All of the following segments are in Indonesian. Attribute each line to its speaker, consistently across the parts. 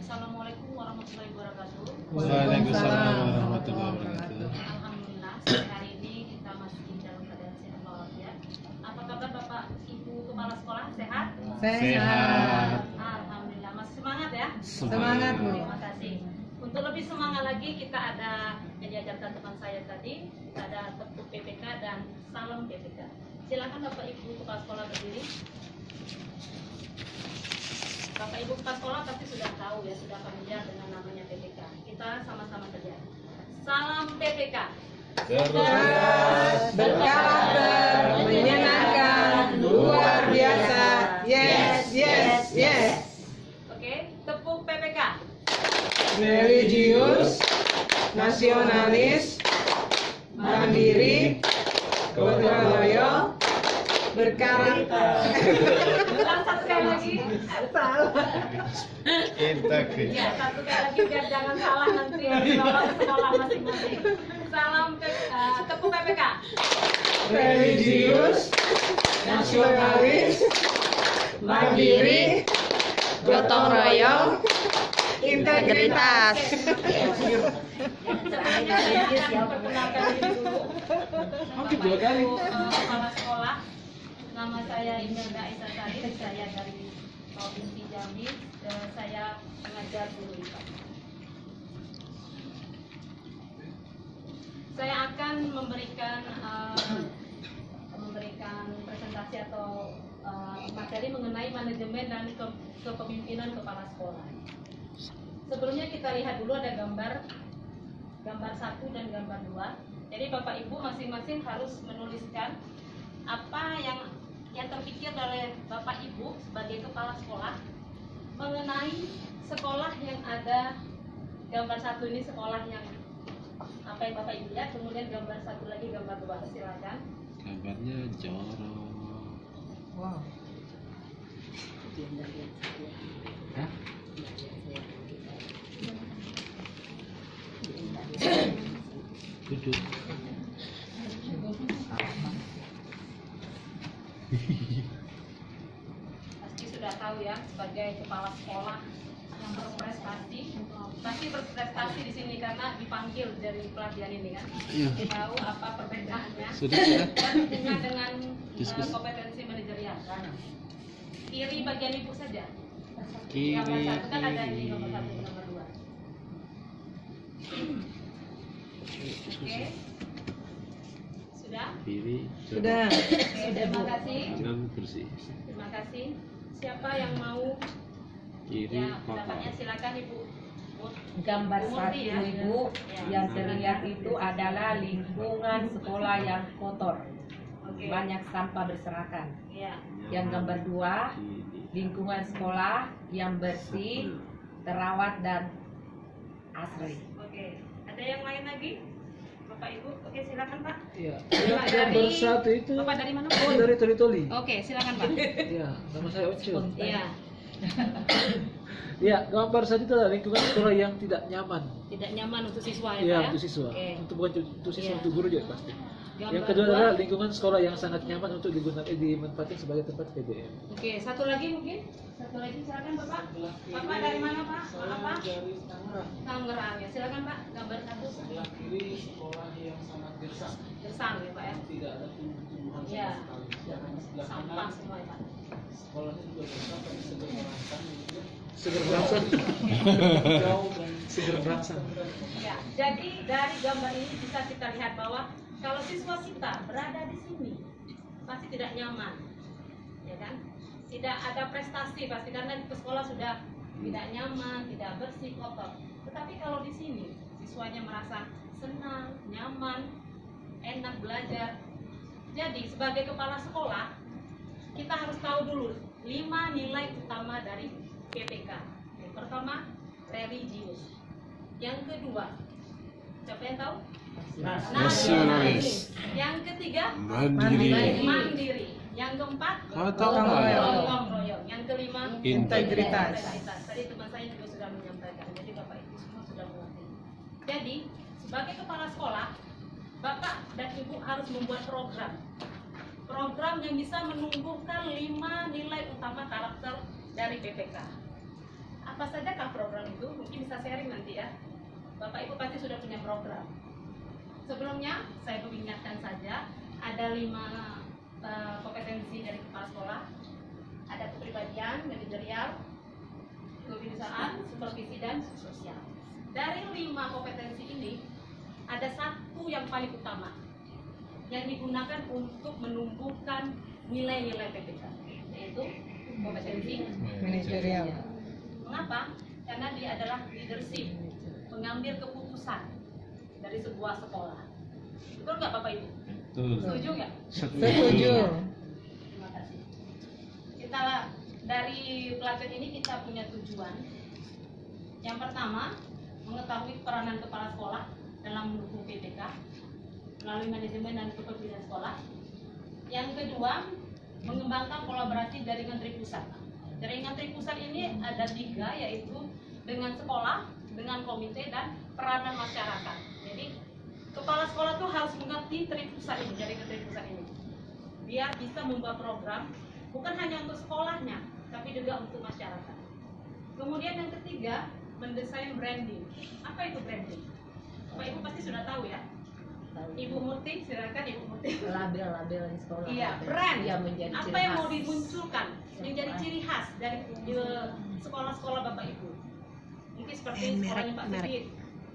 Speaker 1: Assalamualaikum warahmatullahi wabarakatuh.
Speaker 2: Waalaikumsalam warahmatullahi wabarakatuh.
Speaker 1: Alhamdulillah, hari ini kita masih dalam keadaan sehat walafiat. Apa kabar Bapak Ibu Kepala Sekolah? Sehat?
Speaker 2: Sehat.
Speaker 1: Alhamdulillah, masih semangat ya?
Speaker 2: Semangat, Bu.
Speaker 1: Terima kasih. Untuk lebih semangat lagi, kita ada yang diajarkan teman saya tadi. Kita ada tepuk PPK dan salam PPK. Silakan Bapak Ibu Kepala Sekolah berdiri. Bapak Ibu Kepala Sekolah pasti sudah tahu ya, sudah familiar dengan namanya PPK. Kita sama-sama saja. Salam PPK.
Speaker 2: Cerdas,
Speaker 3: berkarakter, menyenangkan, luar biasa. Yes, yes, yes.
Speaker 1: Oke, tepuk PPK.
Speaker 3: Religius, nasionalis, mandiri, gotong royong, berkarakter.
Speaker 1: Ulang satu kali lagi.
Speaker 2: integritas.
Speaker 1: Ya, satu kali lagi biar jangan salah nanti ya di bawah sekolah masing-masing. Salam tepuk PPK.
Speaker 3: Religius, nasionalis, mandiri, gotong royong, integritas.
Speaker 1: Selanjutnya saya akan memperkenalkan diri dulu. Bapak Ibu Kepala Sekolah, nama saya Imelda Isa Sarif, saya dari Provinsi Jambi, saya pengajar guru IPA. Saya akan memberikan presentasi atau materi mengenai manajemen dan kepemimpinan kepala sekolah. Sebelumnya kita lihat dulu ada gambar 1 dan gambar 2. Jadi Bapak Ibu masing-masing harus menuliskan apa yang terpikir oleh Bapak Ibu sebagai kepala sekolah mengenai sekolah yang ada. Gambar 1 ini sekolah yang apa yang Bapak Ibu lihat, kemudian gambar 1 lagi gambar 2. Silakan.
Speaker 2: Gambarnya jorok.
Speaker 3: Wow.
Speaker 2: Hah? Duduk.
Speaker 1: Pasti sudah tahu ya, sebagai kepala sekolah yang berprestasi, pasti berprestasi di sini karena dipanggil dari pelatihan ini kan.
Speaker 2: Iya.
Speaker 1: Tahu apa perbedaannya
Speaker 2: Sudah.
Speaker 1: dan hubungan dengan
Speaker 2: Diskusi.
Speaker 1: kompetensi manajerial. Kiri bagian ibu saja.
Speaker 2: Kiri.
Speaker 1: Gambar 1 kan ada di nomor 1 dan nomor 2. Oke. Sudah?
Speaker 2: Kiri.
Speaker 3: Sudah.
Speaker 1: Oke, terima kasih.
Speaker 2: Jangan bersih.
Speaker 1: Terima kasih. Siapa yang mau?
Speaker 2: Kiri.
Speaker 1: Ya, pendapatnya silakan Ibu.
Speaker 4: Gambar
Speaker 1: Murti
Speaker 4: 1
Speaker 1: ya.
Speaker 4: Ibu,
Speaker 1: Ya.
Speaker 4: yang terlihat itu adalah lingkungan sekolah yang kotor,
Speaker 1: Oke.
Speaker 4: banyak sampah berserakan.
Speaker 1: Ya.
Speaker 4: Yang gambar 2, lingkungan sekolah yang bersih, terawat dan asri.
Speaker 1: Oke. Ada yang lain lagi? Bapak Ibu. Oke, silakan Pak.
Speaker 5: Iya.
Speaker 1: Bapak
Speaker 5: Gambar satu itu
Speaker 1: Bapak dari mana?
Speaker 5: oh, dari Toli-Toli.
Speaker 1: Oke, silakan Pak.
Speaker 5: Iya, nama saya Ucun.
Speaker 1: Iya.
Speaker 5: Iya, gambar satu itu adalah lingkungan sekolah yang tidak nyaman.
Speaker 1: Tidak nyaman untuk siswa ya,
Speaker 5: Iya,
Speaker 1: Pak ya?
Speaker 5: untuk siswa.
Speaker 1: Oke.
Speaker 5: Untuk bukan untuk siswa,
Speaker 1: Iya.
Speaker 5: untuk guru juga pasti.
Speaker 1: Gambar
Speaker 5: Yang kedua
Speaker 1: 2.
Speaker 5: adalah lingkungan sekolah yang sangat nyaman untuk dimanfaatkan sebagai tempat PBM.
Speaker 1: Oke, satu lagi mungkin? Satu lagi silakan Bapak. Bapak dari mana Pak? Apa?
Speaker 5: Dari Tangerang.
Speaker 1: Tangerang ya. Silakan Pak. Gambar 1.
Speaker 5: Sebelah kiri sekolah yang sangat gersang.
Speaker 1: Gersang ya Pak ya.
Speaker 5: Tidak ada tumbuh-tumbuhan
Speaker 1: Iya.
Speaker 5: sama sekali. Yang sebelah
Speaker 1: Sampah
Speaker 5: kanan
Speaker 1: semua ya Pak.
Speaker 5: sekolahnya juga gersang tapi seger merangsang gitu. Seger merangsang. Jauh dan seger merangsang.
Speaker 1: Ya, jadi dari gambar ini bisa kita lihat bahwa kalau siswa kita berada di sini pasti tidak nyaman, ya kan? Tidak ada prestasi pasti karena di sekolah sudah tidak nyaman, tidak bersih, kotor. Tetapi kalau di sini siswanya merasa senang, nyaman, enak belajar. Jadi sebagai kepala sekolah kita harus tahu dulu 5 nilai utama dari PPK. Yang pertama, religius. Yang kedua, siapa yang tahu?
Speaker 2: Nasionalis.
Speaker 1: Yang ketiga,
Speaker 2: Mandiri.
Speaker 1: mandiri. Yang keempat,
Speaker 2: Gotong
Speaker 3: royong.
Speaker 1: gotong royong. Yang kelima,
Speaker 3: Integritas.
Speaker 1: Tadi teman saya juga sudah menyampaikan. Jadi Bapak Ibu semua sudah mengerti. Jadi sebagai kepala sekolah, Bapak dan Ibu harus membuat program yang bisa menumbuhkan 5 nilai utama karakter dari PPK. Apa saja kah program itu? Mungkin bisa sharing nanti ya. Bapak Ibu pasti sudah punya program. Sebelumnya saya mengingatkan saja ada 5 kompetensi dari kepala sekolah. Ada kepribadian, manajerial, kewirausahaan, supervisi dan sosial. Dari 5 kompetensi ini ada 1 yang paling utama yang digunakan untuk menumbuhkan nilai-nilai PPK, yaitu kompetensi
Speaker 3: Manajerial.
Speaker 1: Mengapa? Karena dia adalah leadership, mengambil keputusan dari sebuah sekolah. Betul nggak Bapak Ibu?
Speaker 2: Betul.
Speaker 1: Setuju nggak?
Speaker 3: Setuju.
Speaker 1: Terima kasih. Kita dari pelajaran ini kita punya tujuan. Yang pertama, mengetahui peranan kepala sekolah dalam mendukung PPK melalui manajemen dan kepemimpinan sekolah. Yang kedua, mengembangkan kolaborasi jaringan tripusat. Jaringan tripusat ini ada 3, yaitu dengan sekolah, dengan komite, dan peranan masyarakat. Jadi kepala sekolah tuh harus mengerti tripusat ini, jaringan tripusat ini, biar bisa membuat program bukan hanya untuk sekolahnya, tapi juga untuk masyarakat. Kemudian yang ketiga, mendesain branding. Apa itu branding? Bapak Ibu pasti sudah tahu ya. Ibu Murti, silakan Ibu Murti.
Speaker 4: Label-label di sekolah.
Speaker 1: Iya, brand.
Speaker 4: Iya, menjadi
Speaker 1: Apa
Speaker 4: ciri
Speaker 1: yang mau
Speaker 4: khas.
Speaker 1: dimunculkan menjadi ciri khas dari sekolah-sekolah Bapak Ibu. Mungkin seperti sekolahnya Pak Sigit,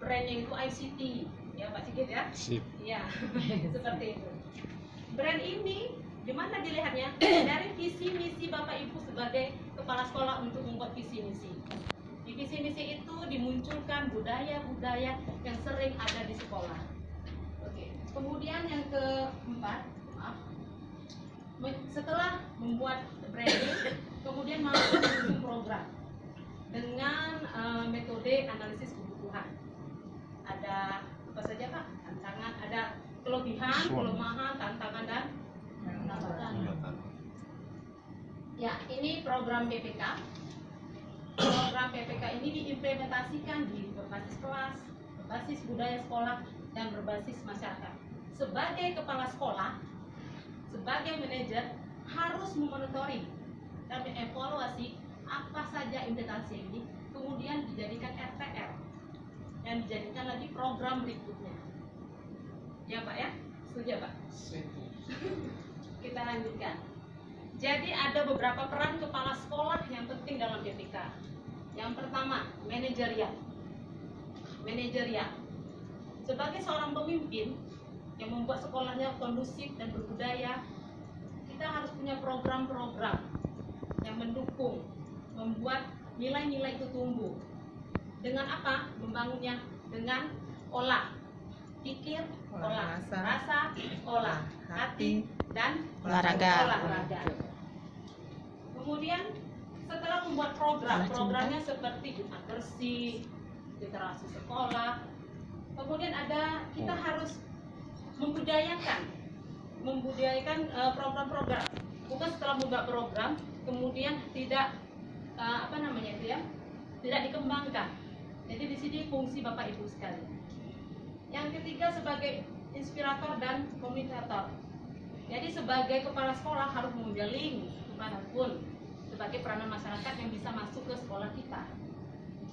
Speaker 1: brandnya itu ICT, ya Pak Sigit ya.
Speaker 2: Sip.
Speaker 1: Iya, seperti itu. Brand ini gimana dilihatnya? Dari visi misi Bapak Ibu sebagai kepala sekolah untuk membuat visi misi. Di visi misi itu dimunculkan budaya-budaya yang sering ada di sekolah. Oke. Kemudian yang keempat, setelah membuat branding, kemudian masuk ke program dengan metode analisis kebutuhan. Ada apa saja Pak? Tantangan, ada kelebihan, kelemahan, tantangan dan hambatan. Ya, ini program PPK. Program PPK ini diimplementasikan di berbasis kelas, berbasis budaya sekolah, dan berbasis masyarakat. Sebagai kepala sekolah, sebagai manajer harus memonitoring dan mengevaluasi apa saja implementasi ini, kemudian dijadikan RTL dan dijadikan lagi program berikutnya. Ya Pak ya? Setuju Pak? Kita lanjutkan. Jadi ada beberapa peran kepala sekolah yang penting dalam PPK. Yang pertama, manajerial. Manajerial. Sebagai seorang pemimpin yang membuat sekolahnya kondusif dan berbudaya, kita harus punya program-program yang mendukung, membuat nilai-nilai itu tumbuh. Dengan apa? Membangunnya dengan olah, pikir, olah, rasa, olah, hati, dan olahraga. Kemudian setelah membuat programnya seperti Jumat Bersih, literasi sekolah, kemudian kita harus membudayakan program-program. Bukan setelah membuat program kemudian tidak tidak dikembangkan. Jadi di sini fungsi Bapak Ibu sekalian. Yang ketiga, sebagai inspirator dan komunikator. Jadi sebagai kepala sekolah harus menjalin kemanapun sebagai peranan masyarakat yang bisa masuk ke sekolah kita.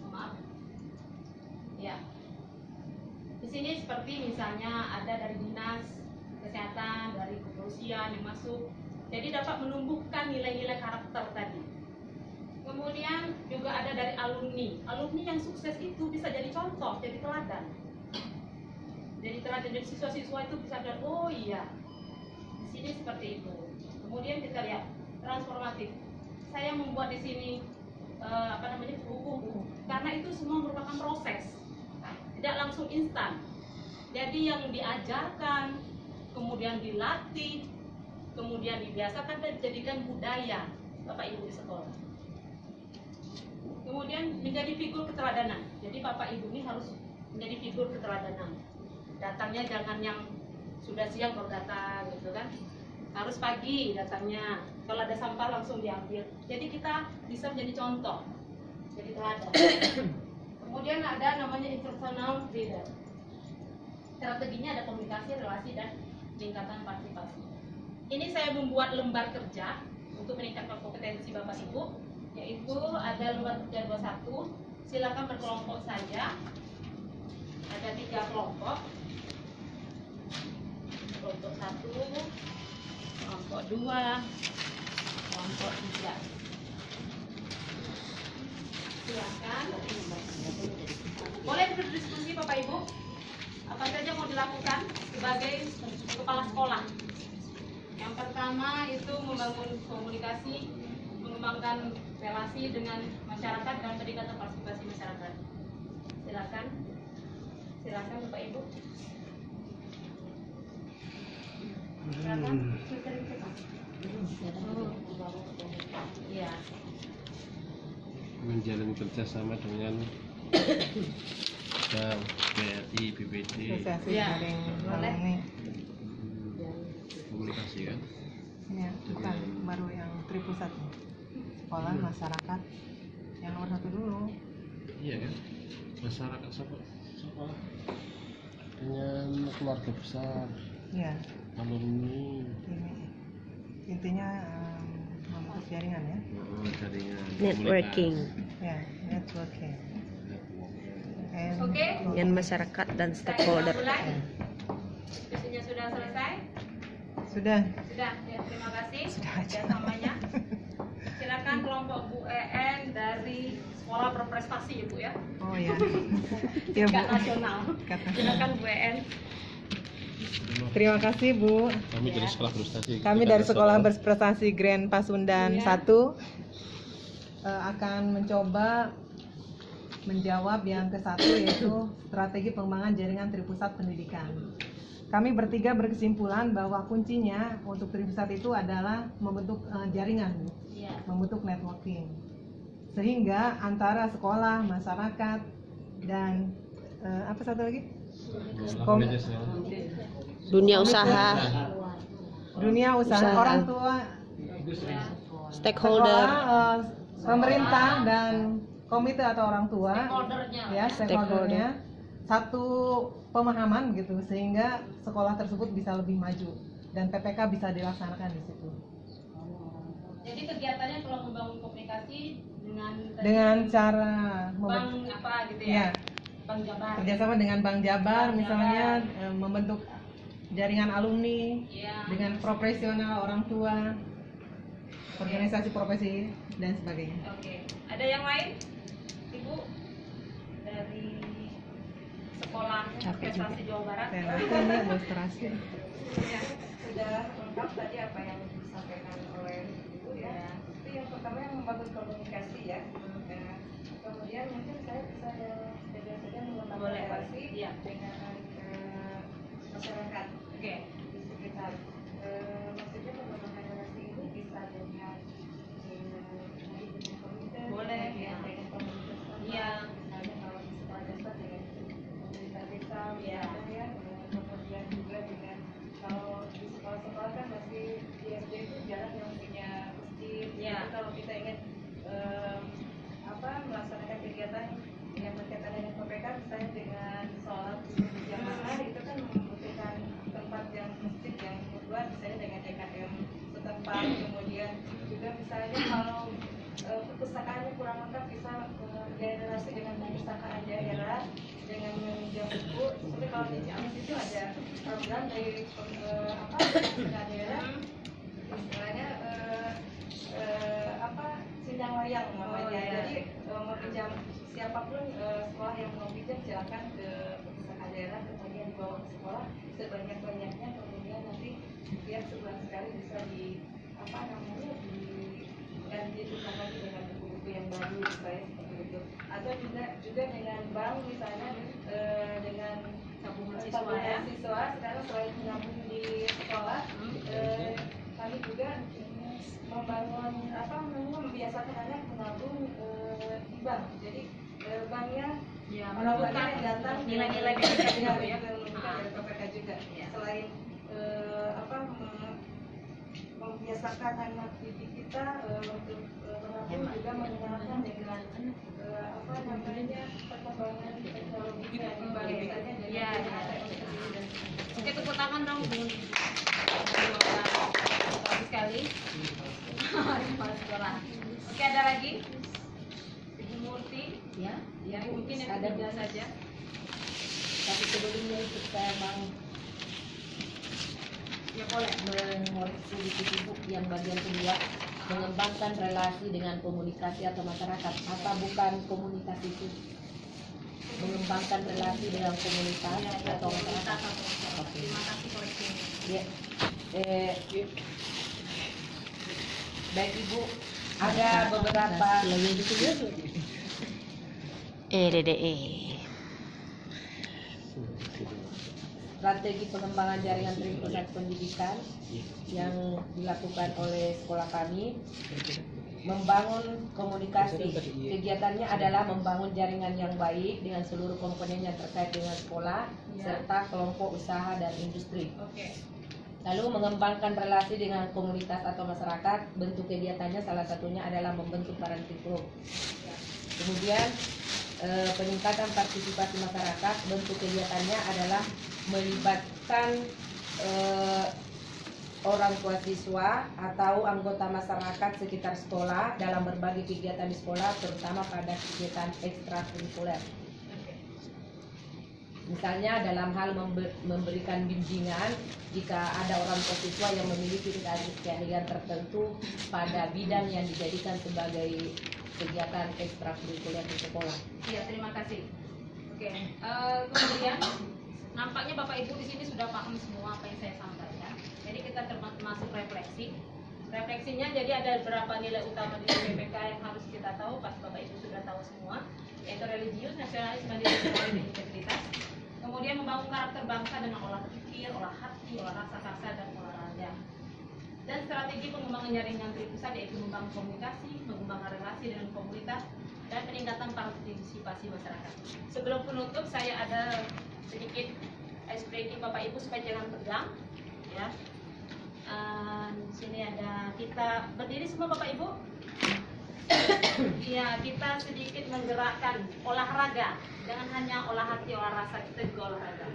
Speaker 1: Maaf. Ya. Di sini seperti misalnya ada dari dinas kesehatan, dari kepolisian yang masuk. Jadi dapat menumbuhkan nilai-nilai karakter tadi. Kemudian juga ada dari alumni. Alumni yang sukses itu bisa jadi contoh, jadi teladan. Jadi teladan dari siswa-siswa itu bisa ada, oh iya, di sini seperti itu. Kemudian kita lihat transformatif. Saya membuat di sini buku-buku karena itu semua merupakan proses, tidak langsung instan. Jadi yang diajarkan, kemudian dilatih, kemudian dibiasakan dan dijadikan budaya Bapak Ibu di sekolah. Kemudian menjadi figur keteladanan. Jadi Bapak Ibu ini harus menjadi figur keteladanan. Datangnya jangan yang sudah siang baru datang gitu kan. Harus pagi datangnya. Kalau ada sampah langsung diambil. Jadi kita bisa menjadi contoh. Jadi teladan. Kemudian ada namanya interpersonal leader. Strateginya ada komunikasi, relasi, dan peningkatan partisipasi. Ini saya membuat lembar kerja untuk meningkatkan kompetensi Bapak Ibu. yaitu ada lembar kerja 21. Silakan berkelompok saja. Ada 3 kelompok. Kelompok 1, kelompok 2, kelompok 3. Silakan. Boleh berdiskusi Bapak Ibu. Apa saja mau dilakukan sebagai kepala sekolah? Yang pertama itu membangun komunikasi, mengembangkan relasi dengan masyarakat dan peningkatan partisipasi masyarakat. Silakan. Silakan Bapak Ibu. Silakan. Iya.
Speaker 2: Menjalin kerjasama dengan Bank, BRI, BPD,
Speaker 3: Asosiasi
Speaker 1: Ya,
Speaker 3: Jaring
Speaker 1: boleh.
Speaker 3: Alumni.
Speaker 2: komunikasi kan.
Speaker 3: Ya, bukan baru yang Tripusat. Sekolah, masyarakat. Yang nomor 1 dulu.
Speaker 2: Iya kan, masyarakat sekolah dengan keluarga besar,
Speaker 3: Ya,
Speaker 2: alumni,
Speaker 3: ini intinya membentuk jaringan ya.
Speaker 2: jaringan
Speaker 6: Networking
Speaker 3: Ya, networking. And
Speaker 1: Oke.
Speaker 6: dengan masyarakat dan
Speaker 1: Kita
Speaker 6: stakeholder.
Speaker 1: mulai. Diskusinya sudah selesai?
Speaker 3: sudah.
Speaker 1: Sudah. Ya, terima kasih
Speaker 3: Sudah aja.
Speaker 1: kerjasamanya. Silakan kelompok Bu EN dari sekolah berprestasi ya Bu ya.
Speaker 3: Oh ya. Ya, Bu.
Speaker 1: Tingkat nasional.
Speaker 3: Kata.
Speaker 1: Silakan Bu EN.
Speaker 3: Terima kasih, Bu.
Speaker 2: Kami dari sekolah berprestasi.
Speaker 3: Kami dari Sekolah Berprestasi Grand Pasundan
Speaker 1: Iya.
Speaker 3: 1 akan mencoba menjawab yang ke-1 yaitu strategi pengembangan jaringan Tripusat pendidikan. Kami bertiga berkesimpulan bahwa kuncinya untuk Tripusat itu adalah membentuk jaringan,
Speaker 1: Iya.
Speaker 3: membentuk networking. Sehingga antara sekolah, masyarakat, dan apa satu lagi?
Speaker 6: Dunia usaha,
Speaker 3: Dunia usaha,
Speaker 6: Usaha.
Speaker 3: orang tua,
Speaker 6: stakeholder,
Speaker 3: sekolah, pemerintah dan komite atau orang tua,
Speaker 1: Stakeholdernya.
Speaker 3: ya stakeholdernya satu pemahaman gitu sehingga sekolah tersebut bisa lebih maju dan PPK bisa dilaksanakan di situ.
Speaker 1: Jadi kegiatannya kalau membangun komunikasi dengan
Speaker 3: Dengan cara
Speaker 1: bank apa gitu
Speaker 3: ya,
Speaker 1: ya? Bank Jabar.
Speaker 3: kerjasama dengan Bank Jabar
Speaker 1: Bank
Speaker 3: misalnya
Speaker 1: Jabar.
Speaker 3: membentuk jaringan alumni
Speaker 1: Iya.
Speaker 3: dengan profesional orang tua, organisasi profesi dan sebagainya.
Speaker 1: Oke. Ada yang lain? Ibu dari sekolah prestasi Jawa Barat.
Speaker 3: Saya nanti ini ilustrasi.
Speaker 7: Ya, sudah lengkap tadi apa yang disampaikan oleh Ibu ya. Itu yang pertama yang membangun komunikasi ya. Nah, kemudian mungkin saya bisa saja membangun
Speaker 1: Boleh.
Speaker 7: relasi
Speaker 1: Iya.
Speaker 7: dengan masyarakat
Speaker 1: Oke.
Speaker 7: di sekitar. Maksudnya pengembangan relasi ini bisa dengan komite,
Speaker 1: Boleh,
Speaker 7: kemudian
Speaker 1: ya.
Speaker 7: dengan komunitas tempat.
Speaker 1: Iya.
Speaker 7: Misalnya kalau di sekolah dasar dengan pemerintah desa,
Speaker 1: Iya.
Speaker 7: misalnya ya. Kemudian juga dengan kalau di sekolah-sekolah kan masih di SD itu jarang yang punya masjid.
Speaker 1: Iya.
Speaker 7: Jadi kalau kita ingin melaksanakan kegiatan yang berkaitan dengan PPK misalnya dengan sholat berjamaah itu kan membutuhkan tempat yang masjid yang dibuat misalnya dengan DKM setempat, kemudian juga misalnya kalau perpustakaannya kurang lengkap bisa menjalin relasi dengan perpustakaan daerah dengan meminjam buku. Seperti kalau di Ciamis itu ada program dari perpustakaan daerah istilahnya sidang wayang namanya.
Speaker 1: Oh, iya.
Speaker 7: Jadi meminjam siapapun sekolah yang mau pinjam silakan ke perpustakaan daerah, kemudian dibawa ke sekolah sebanyak-banyaknya, kemudian nanti setiap sebulan sekali bisa diganti lagi dengan buku-buku yang baru misalnya seperti itu. Atau juga dengan bank misalnya dengan
Speaker 1: Tabungan siswa ya.
Speaker 7: siswa sekarang selain menabung di sekolah kami juga membiasakan anak menabung di bank. Jadi banknya
Speaker 1: Ya,
Speaker 7: orang
Speaker 1: menunjukkan
Speaker 7: banyak yang datang
Speaker 1: nilai-nilai PPK juga
Speaker 7: juga
Speaker 1: ya.
Speaker 7: menunjukkan dari PPK juga.
Speaker 1: Ya.
Speaker 7: Selain membiasakan anak didik kita untuk menabung juga mengenalkan dengan perkembangan teknologi yang misalnya dengan
Speaker 1: Ya, ya.
Speaker 7: ATM sendiri dan
Speaker 1: Oke, tepuk tangan dong. Bagus sekali. Kepala sekolah. Oke, ada lagi? Ya, mungkin yang
Speaker 4: Ada
Speaker 1: ketiga saja.
Speaker 4: Tapi sebelumnya itu saya mau
Speaker 1: Ya boleh.
Speaker 4: mengoreksi di ibu yang bagian kedua, mengembangkan relasi dengan komunikasi atau masyarakat. Apa bukan komunikasi itu? Mengembangkan relasi dengan komunitas atau masyarakat.
Speaker 1: Terima kasih koreksi.
Speaker 4: Ya. Baik Ibu, ada beberapa
Speaker 6: DDE.
Speaker 4: strategi pengembangan jaringan pusat pendidikan yang dilakukan oleh sekolah kami. Membangun komunikasi. Kegiatannya adalah membangun jaringan yang baik dengan seluruh komponen yang terkait dengan sekolah serta kelompok usaha dan industri.
Speaker 1: Oke.
Speaker 4: Lalu mengembangkan relasi dengan komunitas atau masyarakat. Bentuk kegiatannya salah satunya adalah membentuk parenting group. Kemudian peningkatan partisipasi masyarakat. Bentuk kegiatannya adalah melibatkan orang tua siswa atau anggota masyarakat sekitar sekolah dalam berbagai kegiatan di sekolah, terutama pada kegiatan ekstrakurikuler. Misalnya dalam hal memberikan bimbingan jika ada orang tua siswa yang memiliki keahlian tertentu pada bidang yang dijadikan sebagai kegiatan ekstrakurikuler di sekolah.
Speaker 1: Iya, terima kasih. Oke. Kemudian nampaknya Bapak Ibu di sini sudah paham semua apa yang saya sampaikan. Jadi kita termasuk refleksi. Refleksinya jadi ada beberapa nilai utama di PPK yang harus kita tahu. Pas Bapak Ibu sudah tahu semua, yaitu religius, nasionalis, mandiri, dan integritas. Kemudian membangun karakter bangsa dengan olah pikir, olah hati, olah rasa kasar, dan olah raga. Dan strategi pengembangan jaringan tripusat yaitu membangun komunikasi, mengembangkan relasi dengan komunitas, dan peningkatan partisipasi masyarakat. Sebelum penutup, saya ada sedikit ice breaking Bapak Ibu supaya jangan tegang, ya. Di sini ada kita berdiri semua Bapak Ibu. Iya, kita sedikit menggerakkan olahraga. Jangan hanya olah hati, olah rasa, kita juga olahraga.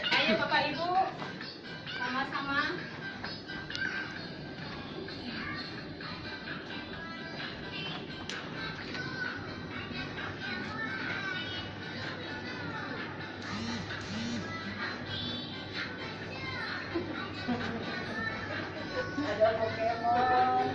Speaker 1: Ayo Bapak Ibu, sama-sama.
Speaker 4: Ada Pokemon.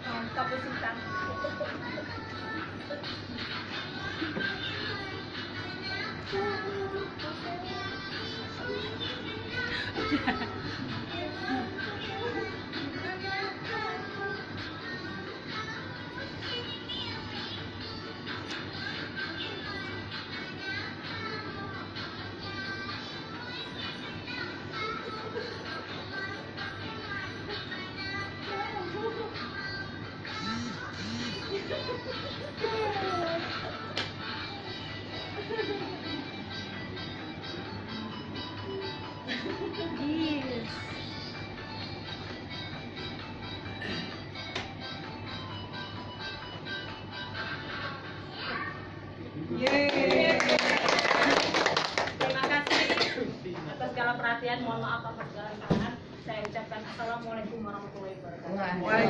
Speaker 1: Mantap Sita. Terima kasih atas segala perhatian. Mohon maaf atas segala kesalahan. Saya ucapkan assalamualaikum warahmatullahi wabarakatuh.